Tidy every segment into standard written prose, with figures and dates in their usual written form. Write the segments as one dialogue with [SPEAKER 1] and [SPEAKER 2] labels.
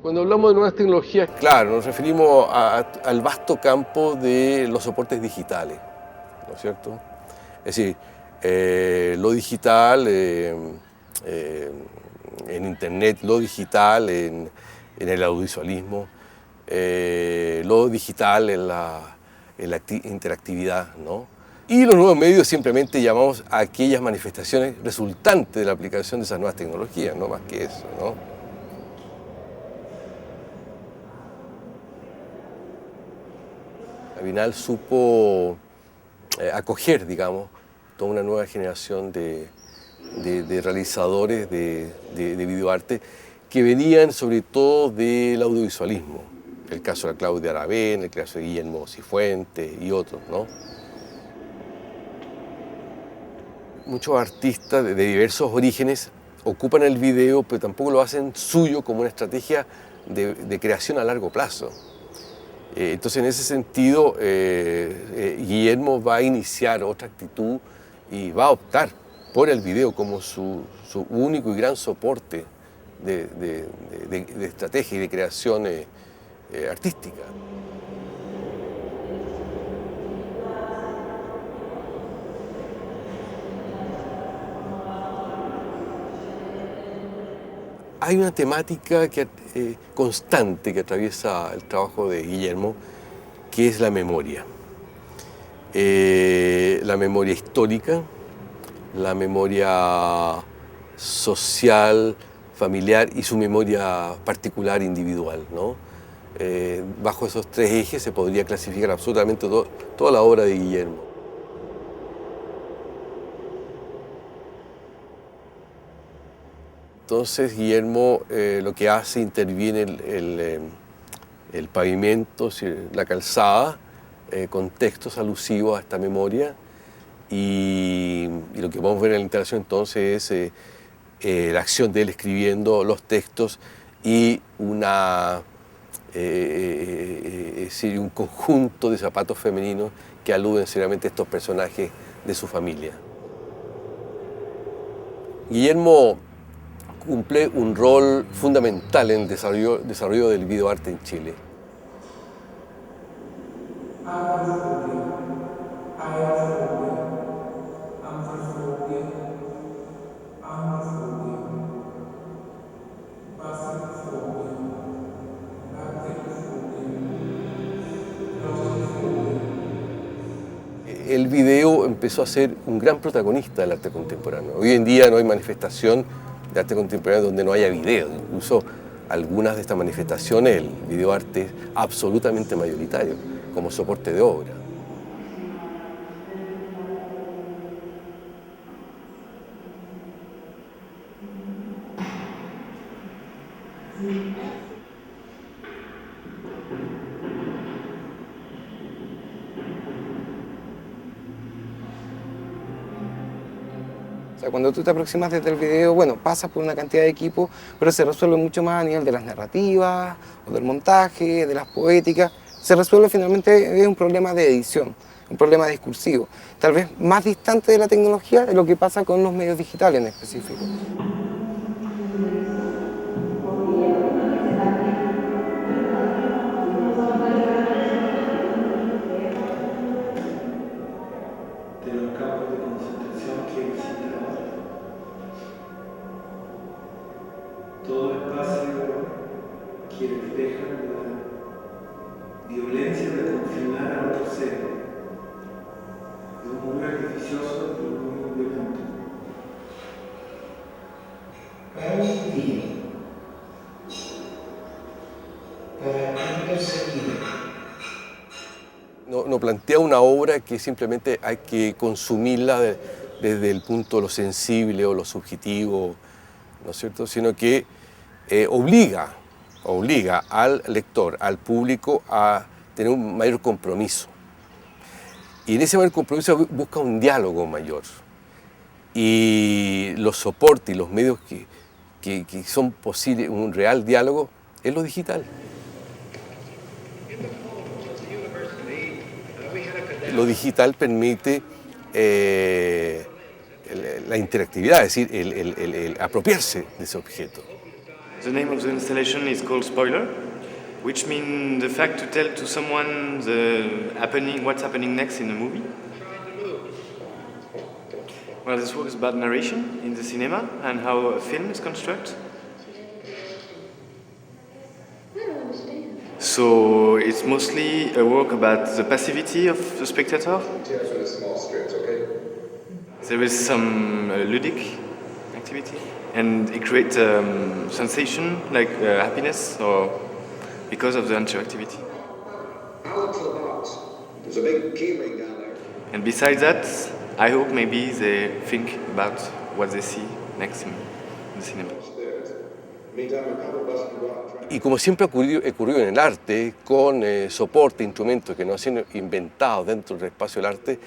[SPEAKER 1] Cuando hablamos de nuevas tecnologías, claro, nos referimos al vasto campo de los soportes digitales, ¿no es cierto? Es decir, lo digital en Internet, lo digital en el audiovisualismo, lo digital en la interactividad, ¿no? Y los nuevos medios simplemente llamamos a aquellas manifestaciones resultantes de la aplicación de esas nuevas tecnologías, no más que eso, ¿no? Avinal supo acoger, digamos, toda una nueva generación de realizadores de videoarte que venían sobre todo del audiovisualismo. El caso de Claudia Aravena, el caso de Guillermo Cifuentes y otros, ¿no? Muchos artistas de diversos orígenes ocupan el video, pero tampoco lo hacen suyo como una estrategia de creación a largo plazo. Entonces, en ese sentido, Guillermo va a iniciar otra actitud y va a optar por el video como su único y gran soporte de estrategia y de creación artística. Hay una temática constante que atraviesa el trabajo de Guillermo, que es la memoria. La memoria histórica, la memoria social, familiar y su memoria particular, individual, ¿no? Bajo esos tres ejes se podría clasificar absolutamente toda la obra de Guillermo. Entonces Guillermo lo que hace, interviene el pavimento, la calzada, con textos alusivos a esta memoria y lo que vamos a ver en la instalación entonces es la acción de él escribiendo los textos y un conjunto de zapatos femeninos que aluden seriamente a estos personajes de su familia. Guillermo cumple un rol fundamental en el desarrollo del videoarte en Chile. El video empezó a ser un gran protagonista del arte contemporáneo. Hoy en día no hay manifestación de arte contemporáneo donde no haya video. Incluso algunas de estas manifestaciones el videoarte es absolutamente mayoritario como soporte de obra.
[SPEAKER 2] O sea, cuando tú te aproximas desde el video, bueno, pasas por una cantidad de equipos, pero se resuelve mucho más a nivel de las narrativas, o del montaje, de las poéticas. Se resuelve finalmente, es un problema de edición, un problema discursivo. Tal vez más distante de la tecnología de lo que pasa con los medios digitales en específico.
[SPEAKER 3] De los campos de concentración que he visitado, todo espacio que refleja la violencia de confinar a otro ser, de un muy artificioso y muy violento.
[SPEAKER 4] Para un individuo, para un perseguido,
[SPEAKER 1] no plantea una obra que simplemente hay que consumirla desde el punto de lo sensible o lo subjetivo, ¿no es cierto? Sino que obliga al lector, al público a tener un mayor compromiso. Y en ese mayor compromiso busca un diálogo mayor. Y los soportes y los medios que son posibles, un real diálogo, es lo digital. Lo digital permite la interactividad, es decir, el apropiarse de ese objeto.
[SPEAKER 5] The name of the installation is called Spoiler, which means the fact to tell to someone what's happening next in the movie. Well, this work is about narration in the cinema and how a film is constructed. So it's mostly a work about the passivity of the spectator. There is some ludic activity, and it creates sensation like happiness, or because of the interactivity.
[SPEAKER 6] Out of the box. There's a big key ring down there.
[SPEAKER 5] And besides that, I hope maybe they think about what they see next in the cinema.
[SPEAKER 1] Y como siempre ocurrió en el arte, con soporte, instrumentos que no han sido inventados dentro del espacio del arte,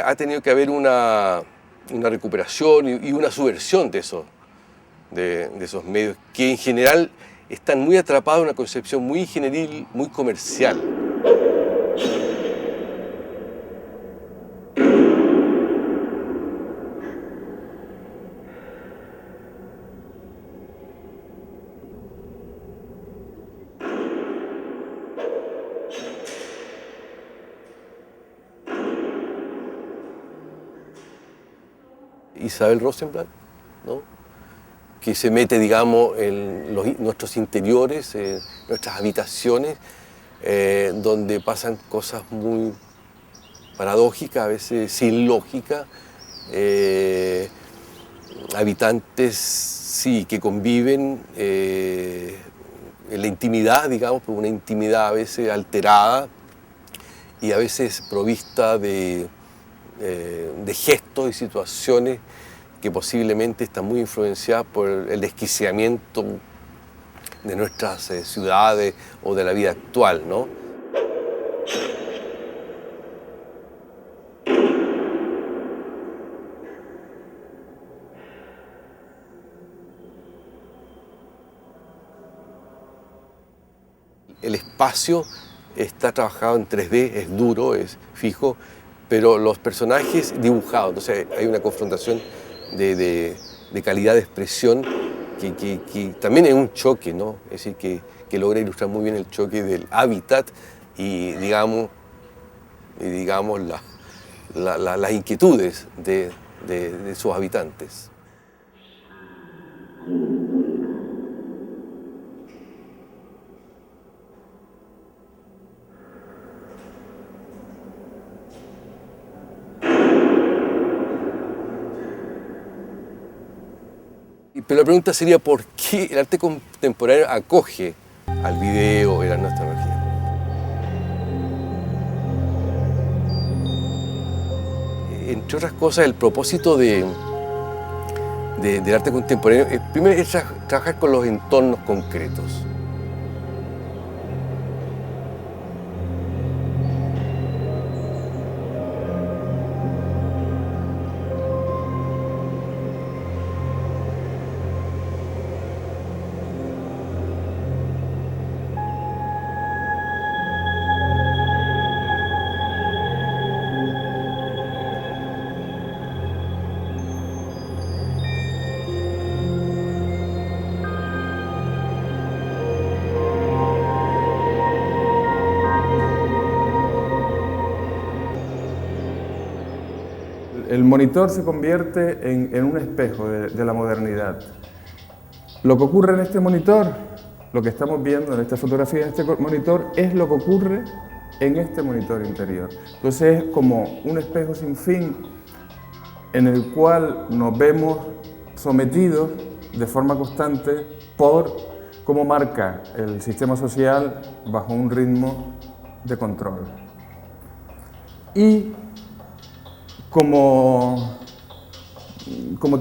[SPEAKER 1] ha tenido que haber una recuperación y una subversión de esos medios que en general están muy atrapados en una concepción muy ingenieril, muy comercial. Isabel Rosenblatt, ¿no? Que se mete, digamos, en nuestros interiores, nuestras habitaciones, donde pasan cosas muy paradójicas, a veces sin lógica, habitantes, sí, que conviven en la intimidad, digamos, pero una intimidad a veces alterada y a veces provista de gestos y situaciones que posiblemente están muy influenciadas por el desquiciamiento de nuestras ciudades o de la vida actual, ¿no? El espacio está trabajado en 3D, es duro, es fijo, pero los personajes dibujados, entonces hay una confrontación de calidad de expresión que también es un choque, ¿no? Es decir, que logra ilustrar muy bien el choque del hábitat y digamos las inquietudes de sus habitantes. Pero la pregunta sería ¿por qué el arte contemporáneo acoge al video y a la nueva tecnología? Entre otras cosas, el propósito del arte contemporáneo primero es trabajar con los entornos concretos.
[SPEAKER 7] El monitor se convierte en un espejo de la modernidad. Lo que ocurre en este monitor, lo que estamos viendo en esta fotografía de este monitor, es lo que ocurre en este monitor interior. Entonces es como un espejo sin fin en el cual nos vemos sometidos de forma constante por cómo marca el sistema social bajo un ritmo de control. Y como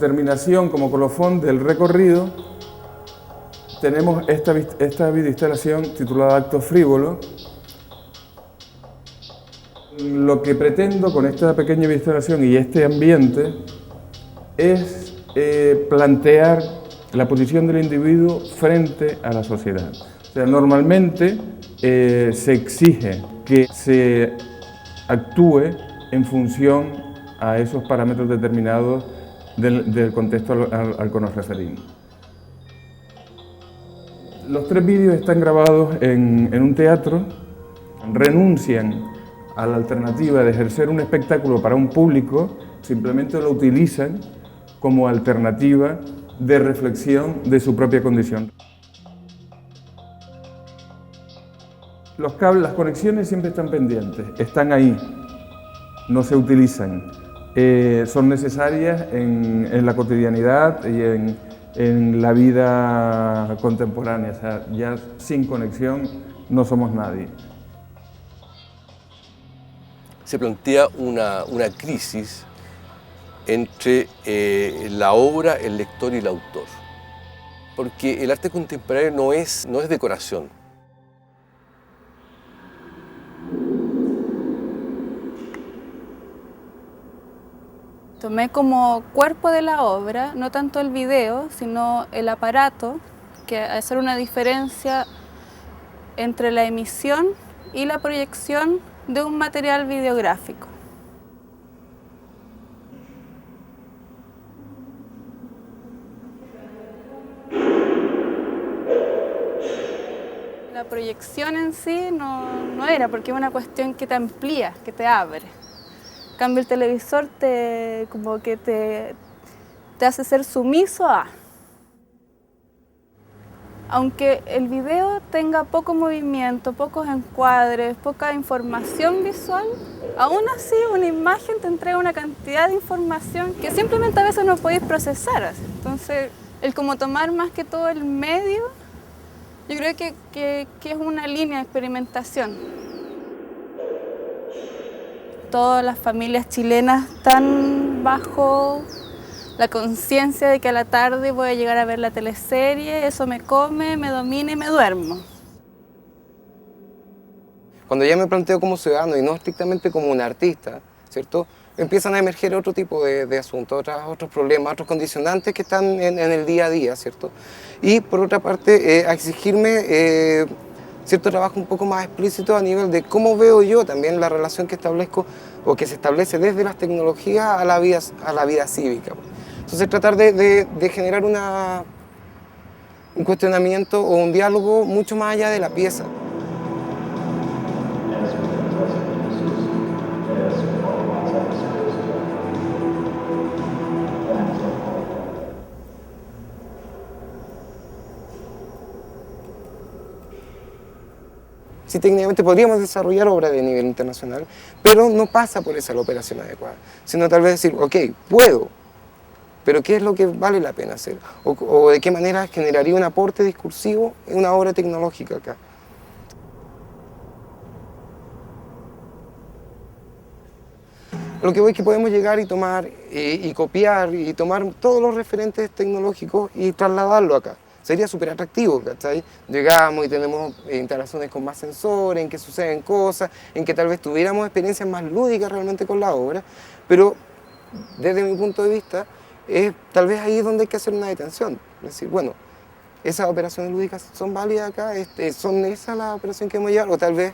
[SPEAKER 7] terminación, como colofón del recorrido, tenemos esta videoinstalación titulada Acto Frívolo. Lo que pretendo con esta pequeña videoinstalación y este ambiente es plantear la posición del individuo frente a la sociedad. O sea, normalmente se exige que se actúe en función a esos parámetros determinados del contexto al que nos referimos. Los 3 vídeos están grabados en un teatro, renuncian a la alternativa de ejercer un espectáculo para un público, simplemente lo utilizan como alternativa de reflexión de su propia condición. Los cables, las conexiones siempre están pendientes, están ahí, no se utilizan. Son necesarias en la cotidianidad y en la vida contemporánea. O sea, ya sin conexión no somos nadie.
[SPEAKER 1] Se plantea una crisis entre la obra, el lector y el autor. Porque el arte contemporáneo no es decoración.
[SPEAKER 8] Tomé como cuerpo de la obra, no tanto el video, sino el aparato, que hacer una diferencia entre la emisión y la proyección de un material videográfico. La proyección en sí no era, porque es una cuestión que te amplía, que te abre. En cambio, el televisor te hace ser sumiso a. Aunque el video tenga poco movimiento, pocos encuadres, poca información visual, aún así una imagen te entrega una cantidad de información que simplemente a veces no podéis procesar. Entonces, el como tomar más que todo el medio, yo creo que es una línea de experimentación. Todas las familias chilenas están bajo la conciencia de que a la tarde voy a llegar a ver la teleserie, eso me come, me domina y me duermo.
[SPEAKER 2] Cuando ya me planteo como ciudadano y no estrictamente como un artista, ¿cierto? Empiezan a emerger otro tipo de asuntos, otros problemas, otros condicionantes que están en el día a día, ¿cierto? Y por otra parte, a exigirme cierto trabajo un poco más explícito a nivel de cómo veo yo también la relación que establezco o que se establece desde las tecnologías a la vida cívica. Entonces tratar de generar un cuestionamiento o un diálogo mucho más allá de la pieza. Sí, técnicamente podríamos desarrollar obra de nivel internacional, pero no pasa por esa la operación adecuada, sino tal vez decir, ok, puedo, pero ¿qué es lo que vale la pena hacer? O de qué manera generaría un aporte discursivo en una obra tecnológica acá. Lo que voy es que podemos llegar y tomar y copiar y tomar todos los referentes tecnológicos y trasladarlo acá. Sería súper atractivo, ¿cachai? Llegamos y tenemos instalaciones con más sensores, en que suceden cosas, en que tal vez tuviéramos experiencias más lúdicas realmente con la obra, pero desde mi punto de vista, tal vez ahí es donde hay que hacer una detención. Es decir, bueno, esas operaciones lúdicas son válidas acá, son esa la operación que hemos llevado, o tal vez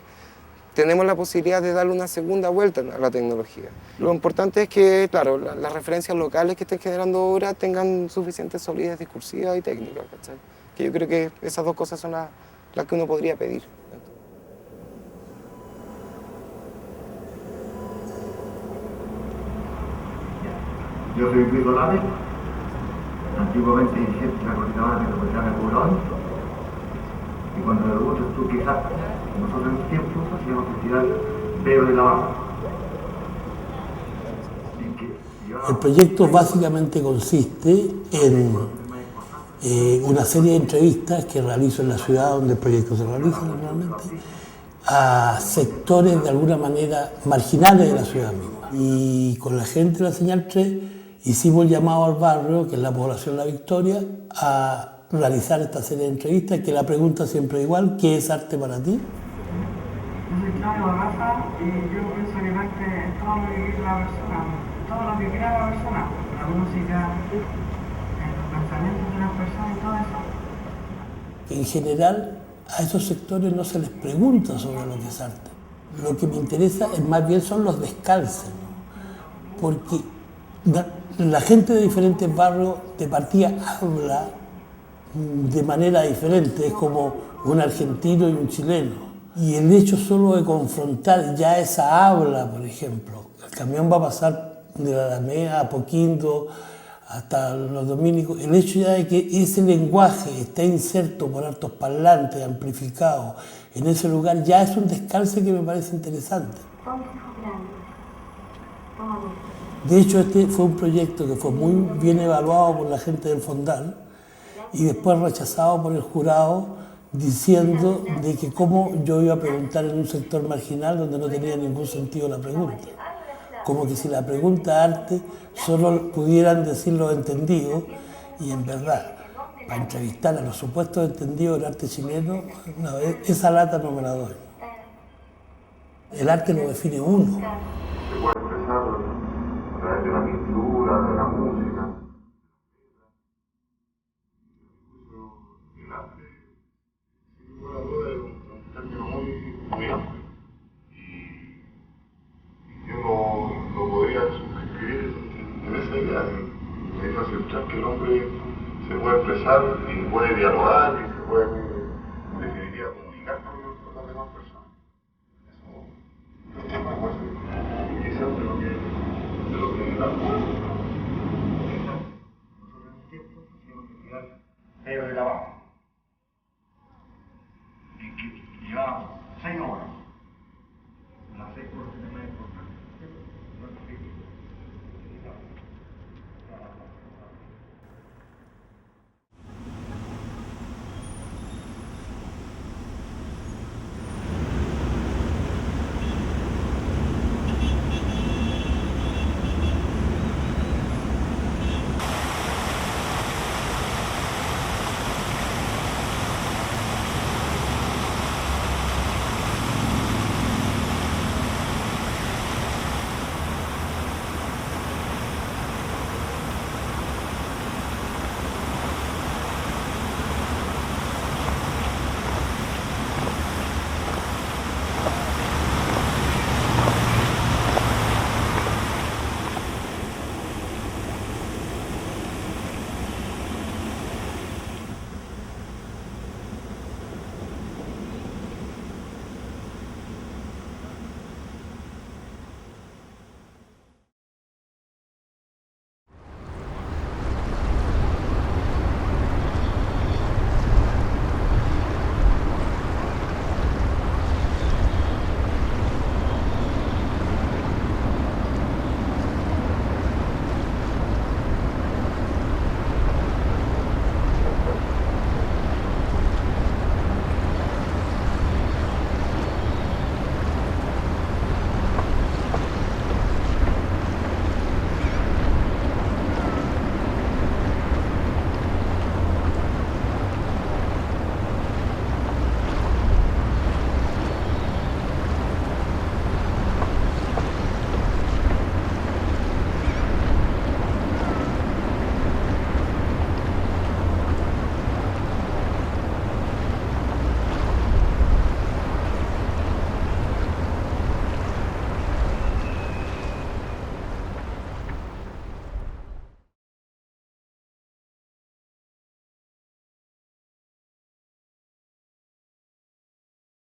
[SPEAKER 2] tenemos la posibilidad de darle una segunda vuelta a la tecnología. Lo importante es que, claro, las referencias locales que estén generando obra tengan suficiente solidez discursiva y técnica, ¿cachai? Que yo creo que esas dos cosas son las que uno podría pedir.
[SPEAKER 9] Yo soy Luis Dolores, antiguamente dirigente de la Coordinadora Metropolitana de Pueblo. Y cuando me preguntas tú qué haces, nosotros en los tiempos hacíamos festival Veo de la Baja.
[SPEAKER 10] El proyecto básicamente consiste en una serie de entrevistas que realizo en la ciudad donde el proyecto se realiza normalmente, a sectores de alguna manera marginales de la ciudad misma. Y con la gente de la Señal 3 hicimos el llamado al barrio, que es la población La Victoria, a realizar esta serie de entrevistas, que la pregunta siempre es igual: ¿qué es arte para ti?
[SPEAKER 11] Yo soy Claudio Barraza y yo pienso que el arte es todo lo que quiere la persona, todo lo que crea la persona, la música, los pensamientos de las personas y todo eso.
[SPEAKER 10] En general, a esos sectores no se les pregunta sobre lo que es arte. Lo que me interesa es más bien son los descalces, ¿no? Porque la gente de diferentes barrios de partida habla de manera diferente, es como un argentino y un chileno. Y el hecho solo de confrontar ya esa habla, por ejemplo, el camión va a pasar de la Alameda a Apoquindo hasta los dominicos, el hecho ya de que ese lenguaje esté inserto por altos parlantes, amplificado en ese lugar, ya es un descalce que me parece interesante. De hecho, este fue un proyecto que fue muy bien evaluado por la gente del Fondal y después rechazado por el jurado, diciendo de que cómo yo iba a preguntar en un sector marginal donde no tenía ningún sentido la pregunta. Como que si la pregunta arte solo pudieran decir los entendidos, y en verdad, para entrevistar a los supuestos entendidos del arte chileno, una vez, esa lata no me la doy. El arte lo define uno.
[SPEAKER 9] Se puede expresar a través de la pintura, de la música. El arte, sin lugar a dudas, es un término muy amplio. Yo no podría suscribir en esa idea de aceptar que el hombre se puede expresar y puede dialogar y se puede